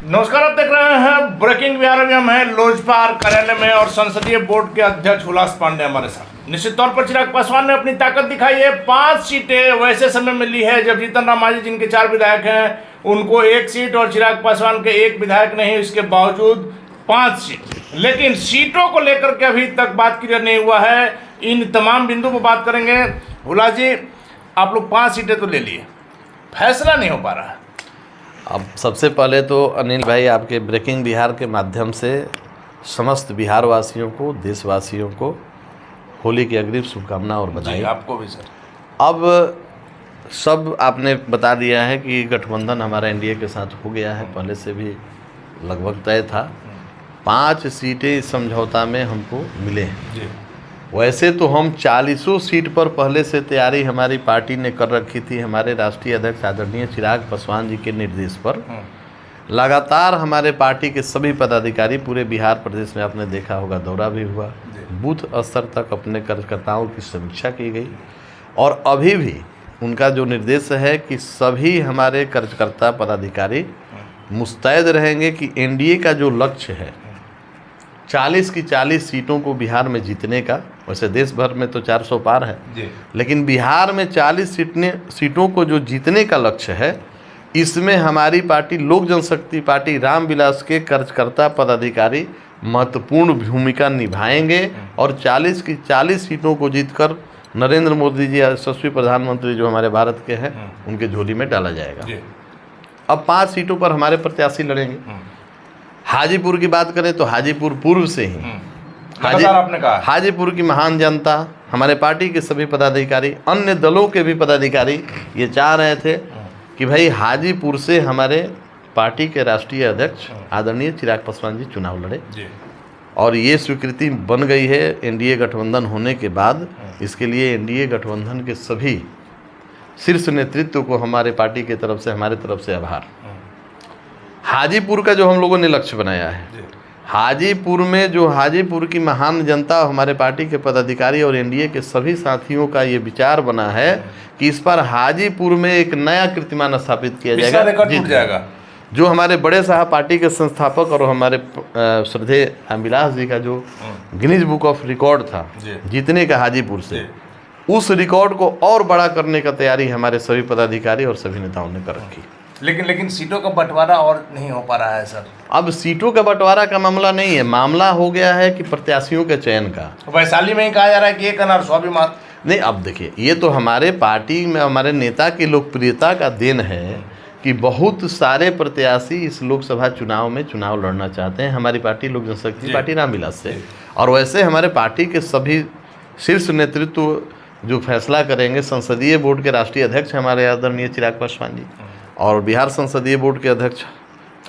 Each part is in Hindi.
नमस्कार, आप देख रहे हैं ब्रेकिंग बिहार। अभी हम हैं लोजपा कार्यालय में और संसदीय बोर्ड के अध्यक्ष हुलास पांडे हमारे साथ। निश्चित तौर पर चिराग पासवान ने अपनी ताकत दिखाई है। 5 सीटें वैसे समय में ली है जब जीतन राम मांझी, जिनके 4 विधायक हैं, उनको 1 सीट और चिराग पासवान के 1 विधायक नहीं, इसके बावजूद 5 सीट। लेकिन सीटों को लेकर के अभी तक बात क्लियर नहीं हुआ है। इन तमाम बिंदु पर बात करेंगे। हुलास जी, आप लोग 5 सीटें तो ले लिए, फैसला नहीं हो पा रहा है। अब सबसे पहले तो अनिल भाई, आपके ब्रेकिंग बिहार के माध्यम से समस्त बिहार वासियों को, देशवासियों को होली की अग्रिम शुभकामना और बधाई। आपको भी सर। अब सब आपने बता दिया है कि गठबंधन हमारा एनडीए के साथ हो गया है, पहले से भी लगभग तय था। 5 सीटें इस समझौता में हमको मिले हैं जी। वैसे तो हम 40 सीट पर पहले से तैयारी हमारी पार्टी ने कर रखी थी। हमारे राष्ट्रीय अध्यक्ष आदरणीय चिराग पासवान जी के निर्देश पर लगातार हमारे पार्टी के सभी पदाधिकारी पूरे बिहार प्रदेश में, आपने देखा होगा, दौरा भी हुआ, बूथ स्तर तक अपने कार्यकर्ताओं की समीक्षा की गई। और अभी भी उनका जो निर्देश है कि सभी हमारे कार्यकर्ता पदाधिकारी मुस्तैद रहेंगे कि एनडीए का जो लक्ष्य है 40 की 40 सीटों को बिहार में जीतने का, वैसे देश भर में तो 400 पार है जी। लेकिन बिहार में 40 सीटों को जो जीतने का लक्ष्य है, इसमें हमारी पार्टी लोक जनशक्ति पार्टी रामविलास के कार्यकर्ता पदाधिकारी महत्वपूर्ण भूमिका निभाएंगे और 40 की 40 सीटों को जीतकर नरेंद्र मोदी जी यशस्वी प्रधानमंत्री जो हमारे भारत के हैं, उनके झोली में डाला जाएगा। अब 5 सीटों पर हमारे प्रत्याशी लड़ेंगे। हाजीपुर की बात करें तो हाजीपुर पूर्व से ही आपने कहा हाजीपुर की महान जनता, हमारे पार्टी के सभी पदाधिकारी, अन्य दलों के भी पदाधिकारी ये चाह रहे थे कि भाई हाजीपुर से हमारे पार्टी के राष्ट्रीय अध्यक्ष आदरणीय चिराग पासवान जी चुनाव लड़े और ये स्वीकृति बन गई है एनडीए गठबंधन होने के बाद। इसके लिए एनडीए गठबंधन के सभी शीर्ष नेतृत्व को हमारे पार्टी की तरफ से, हमारे तरफ से आभार। हाजीपुर का जो हम लोगों ने लक्ष्य बनाया है, हाजीपुर में जो हाजीपुर की महान जनता, हमारे पार्टी के पदाधिकारी और एनडीए के सभी साथियों का ये विचार बना है कि इस पर हाजीपुर में एक नया कीर्तिमान स्थापित किया जाएगा। जो हमारे बड़े साहब पार्टी के संस्थापक और हमारे श्रद्धेय रामविलास जी का जो गिनीज बुक ऑफ रिकॉर्ड था जीतने का हाजीपुर से, उस रिकॉर्ड को और बड़ा करने का तैयारी हमारे सभी पदाधिकारी और सभी नेताओं ने कर रखी। लेकिन सीटों का बंटवारा और नहीं हो पा रहा है सर। अब सीटों का बंटवारा का मामला नहीं है, मामला हो गया है कि प्रत्याशियों के चयन का। वैशाली में ही कहा जा रहा है कि 1 अनार स्वाभिमान नहीं। अब देखिए, ये तो हमारे पार्टी में हमारे नेता की लोकप्रियता का देन है कि बहुत सारे प्रत्याशी इस लोकसभा चुनाव में चुनाव लड़ना चाहते हैं हमारी पार्टी लोक जनशक्ति पार्टी रामविलास से। और वैसे हमारे पार्टी के सभी शीर्ष नेतृत्व जो फैसला करेंगे, संसदीय बोर्ड के राष्ट्रीय अध्यक्ष हमारे आदरणीय चिराग पासवान जी और बिहार संसदीय बोर्ड के अध्यक्ष।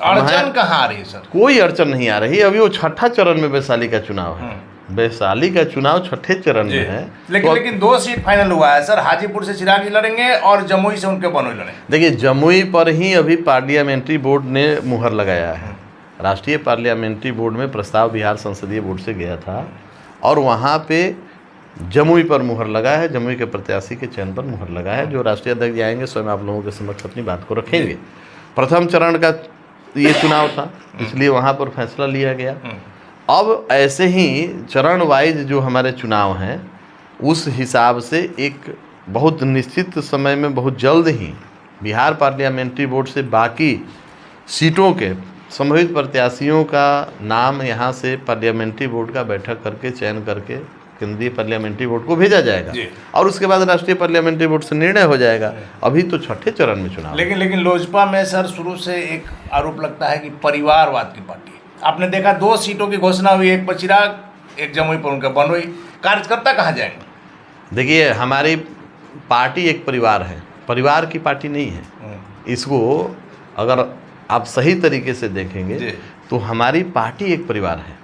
अड़चन कहाँ आ रही है सर? कोई अड़चन नहीं आ रही। अभी वो 6ठा चरण में वैशाली का चुनाव है। वैशाली का चुनाव 6ठे चरण में है। लेकिन 2 सीट फाइनल हुआ है सर। हाजीपुर से चिराग जी लड़ेंगे और जमुई से उनके बनोई लड़ेंगे। देखिए, जमुई पर ही अभी पार्लियामेंट्री बोर्ड ने मुहर लगाया है। राष्ट्रीय पार्लियामेंट्री बोर्ड में प्रस्ताव बिहार संसदीय बोर्ड से गया था और वहाँ पे जमुई पर मुहर लगा है, जमुई के प्रत्याशी के चयन पर मुहर लगा है। जो राष्ट्रीय अध्यक्ष आएंगे स्वयं आप लोगों के समक्ष अपनी बात को रखेंगे। प्रथम चरण का ये चुनाव था, इसलिए वहाँ पर फैसला लिया गया। अब ऐसे ही चरण वाइज जो हमारे चुनाव हैं, उस हिसाब से एक बहुत निश्चित समय में बहुत जल्द ही बिहार पार्लियामेंट्री बोर्ड से बाकी सीटों के संभावित प्रत्याशियों का नाम यहाँ से पार्लियामेंट्री बोर्ड का बैठक करके चयन करके केंद्रीय पार्लियामेंट्री बोर्ड को भेजा जाएगा और उसके बाद राष्ट्रीय पार्लियामेंट्री बोर्ड से निर्णय हो जाएगा। अभी तो 6ठे चरण में चुनाव। लेकिन लोजपा में सर शुरू से एक आरोप लगता है कि परिवारवाद की पार्टी। आपने देखा 2 सीटों की घोषणा हुई, 1 पर चिराग, 1 जमुई पर उनका बनोई। कार्यकर्ता कहाँ जाएंगे? देखिए, हमारी पार्टी एक परिवार है, परिवार की पार्टी नहीं है। इसको अगर आप सही तरीके से देखेंगे तो हमारी पार्टी एक परिवार है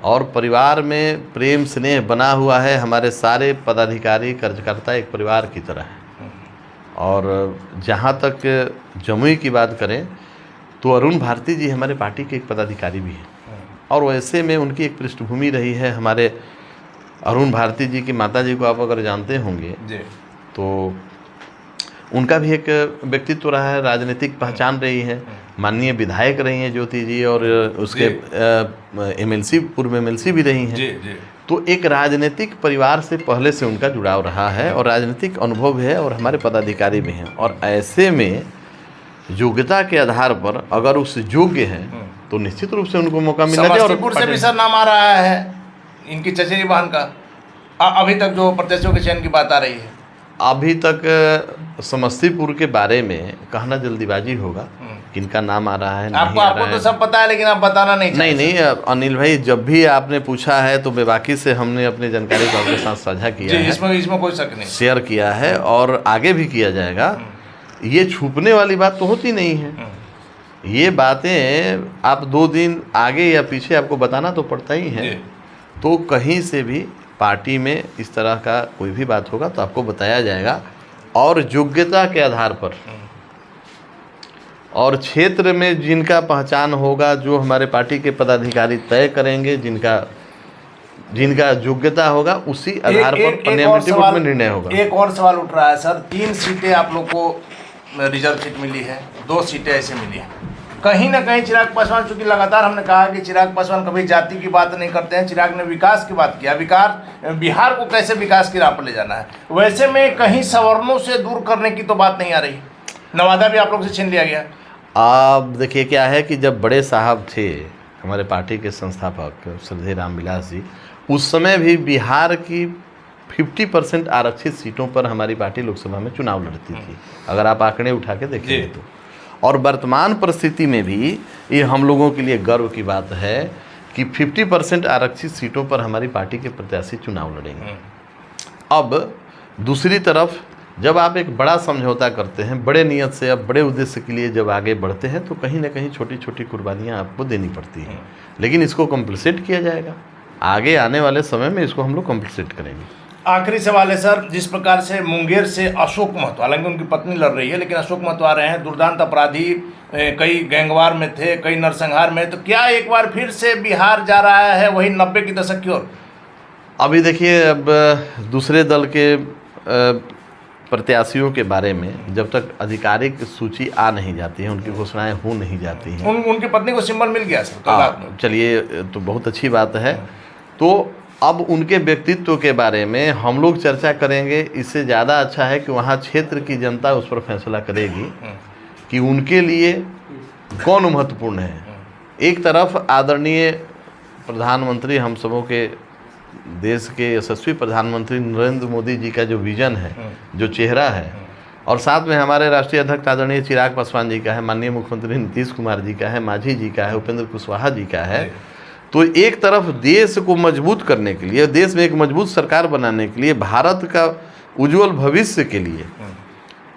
और परिवार में प्रेम स्नेह बना हुआ है। हमारे सारे पदाधिकारी कार्यकर्ता एक परिवार की तरह हैं। और जहाँ तक जमुई की बात करें तो अरुण भारती जी हमारे पार्टी के एक पदाधिकारी भी हैं और वैसे में उनकी एक पृष्ठभूमि रही है। हमारे अरुण भारती जी की माता जी को आप अगर जानते होंगे तो उनका भी एक व्यक्तित्व रहा है, राजनीतिक पहचान रही है, माननीय विधायक रही हैं ज्योति जी, और उसके एमएलसी, पूर्व एमएलसी भी रही हैं। जी जी। तो एक राजनीतिक परिवार से पहले से उनका जुड़ाव रहा है और राजनीतिक अनुभव भी है, और हमारे पदाधिकारी भी हैं। और ऐसे में योग्यता के आधार पर अगर उस योग्य हैं तो निश्चित रूप से उनको मौका मिलना चाहिए। समस्तीपुर से भी सर नाम आ रहा है इनकी चचेरी बहन का, अभी तक जो प्रत्याशियों के चयन की बात आ रही है। अभी तक समस्तीपुर के बारे में कहना जल्दीबाजी होगा, किनका नाम आ रहा है, आपको तो सब पता है, लेकिन आप बताना नहीं। अनिल भाई, जब भी आपने पूछा है तो बेबाकी से हमने अपनी जानकारी को आपके साथ साझा किया है, इसमें कोई शक नहीं, शेयर किया है और आगे भी किया जाएगा। ये छुपने वाली बात तो होती नहीं है, ये बातें आप 2 दिन आगे या पीछे आपको बताना तो पड़ता ही है। तो कहीं से भी पार्टी में इस तरह का कोई भी बात होगा तो आपको बताया जाएगा, और योग्यता के आधार पर और क्षेत्र में जिनका पहचान होगा, जो हमारे पार्टी के पदाधिकारी तय करेंगे, जिनका योग्यता होगा, उसी आधार पर नियमित बोर्ड में निर्णय होगा। एक और सवाल उठ रहा है सर, 3 सीटें आप लोग को रिजर्व सीट मिली है, 2 सीटें ऐसे मिली हैं। कहीं ना कहीं चिराग पासवान, चूंकि लगातार हमने कहा कि चिराग पासवान कभी जाति की बात नहीं करते हैं, चिराग ने विकास की बात किया, बिहार को कैसे विकास की राह पर ले जाना है, वैसे में कहीं सवर्णों से दूर करने की तो बात नहीं आ रही। नवादा भी आप लोग से छीन लिया गया। अब देखिए क्या है कि जब बड़े साहब थे हमारे पार्टी के संस्थापक श्रद्धेय रामविलास जी, उस समय भी बिहार की 50% आरक्षित सीटों पर हमारी पार्टी लोकसभा में चुनाव लड़ती थी, अगर आप आंकड़े उठा के देखेंगे तो। और वर्तमान परिस्थिति में भी ये हम लोगों के लिए गर्व की बात है कि 50% आरक्षित सीटों पर हमारी पार्टी के प्रत्याशी चुनाव लड़ेंगे। अब दूसरी तरफ जब आप एक बड़ा समझौता करते हैं, बड़े नियत से, अब बड़े उद्देश्य के लिए जब आगे बढ़ते हैं, तो कहीं ना कहीं छोटी छोटी कुर्बानियाँ आपको देनी पड़ती हैं, लेकिन इसको कम्पनसेट किया जाएगा। आगे आने वाले समय में इसको हम लोग कम्पनसेट करेंगे। आखिरी सवाल है सर, जिस प्रकार से मुंगेर से अशोक महतो, हालांकि उनकी पत्नी लड़ रही है, लेकिन अशोक महतो आ रहे हैं, दुर्दांत अपराधी, कई गैंगवार में थे, कई नरसंहार में, तो क्या एक बार फिर से बिहार जा रहा है वही 90 की दशक की ओर? अभी देखिए, अब दूसरे दल के प्रत्याशियों के बारे में जब तक आधिकारिक सूची आ नहीं जाती है, उनकी घोषणाएं हो नहीं जाती हैं। उनकी पत्नी को सिंबल मिल गया सर? चलिए, तो बहुत अच्छी बात है। तो अब उनके व्यक्तित्व के बारे में हम लोग चर्चा करेंगे, इससे ज़्यादा अच्छा है कि वहाँ क्षेत्र की जनता उस पर फैसला करेगी कि उनके लिए कौन महत्वपूर्ण है। एक तरफ आदरणीय प्रधानमंत्री, हम सबों के देश के यशस्वी प्रधानमंत्री नरेंद्र मोदी जी का जो विजन है, जो चेहरा है, और साथ में हमारे राष्ट्रीय अध्यक्ष आदरणीय चिराग पासवान जी का है, माननीय मुख्यमंत्री नीतीश कुमार जी का है, मांझी जी का है, उपेंद्र कुशवाहा जी का है। तो एक तरफ देश को मजबूत करने के लिए, देश में एक मजबूत सरकार बनाने के लिए, भारत का उज्जवल भविष्य के लिए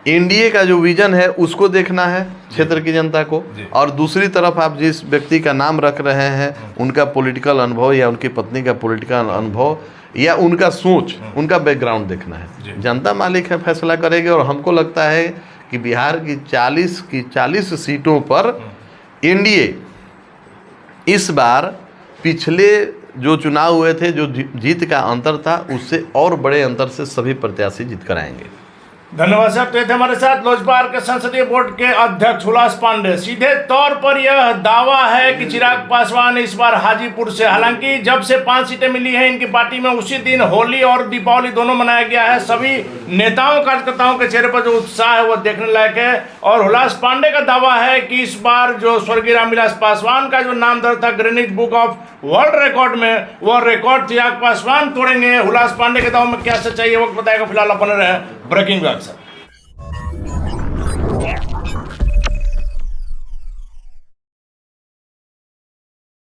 एनडीए का जो विजन है उसको देखना है क्षेत्र की जनता को, और दूसरी तरफ आप जिस व्यक्ति का नाम रख रहे हैं उनका पॉलिटिकल अनुभव या उनकी पत्नी का पॉलिटिकल अनुभव या उनका सोच, उनका बैकग्राउंड देखना है। जनता मालिक है, फैसला करेगी। और हमको लगता है कि बिहार की 40 सीटों पर एनडीए इस बार पिछले जो चुनाव हुए थे, जो जीत का अंतर था, उससे और बड़े अंतर से सभी प्रत्याशी जीत कर आएंगे। धन्यवाद साहब। तो थे हमारे साथ लोजपा के संसदीय बोर्ड के अध्यक्ष हुलास पांडे। सीधे तौर पर यह दावा है कि चिराग पासवान इस बार हाजीपुर से, हालांकि जब से 5 सीटें मिली हैं इनकी पार्टी में, उसी दिन होली और दीपावली दोनों मनाया गया है। सभी नेताओं कार्यकर्ताओं के चेहरे पर जो उत्साह है वो देखने लायक है। और हुलास पांडे का दावा है कि इस बार जो स्वर्गीय रामविलास पासवान का जो नाम दर्ज था Guinness book of world record में, वो रिकॉर्ड चिराग पासवान तोड़ेंगे। हुलास पांडे के दावे में क्या सच्चाई है वक्त बताएगा। फिलहाल अपने रहे ब्रेकिंग न्यूज।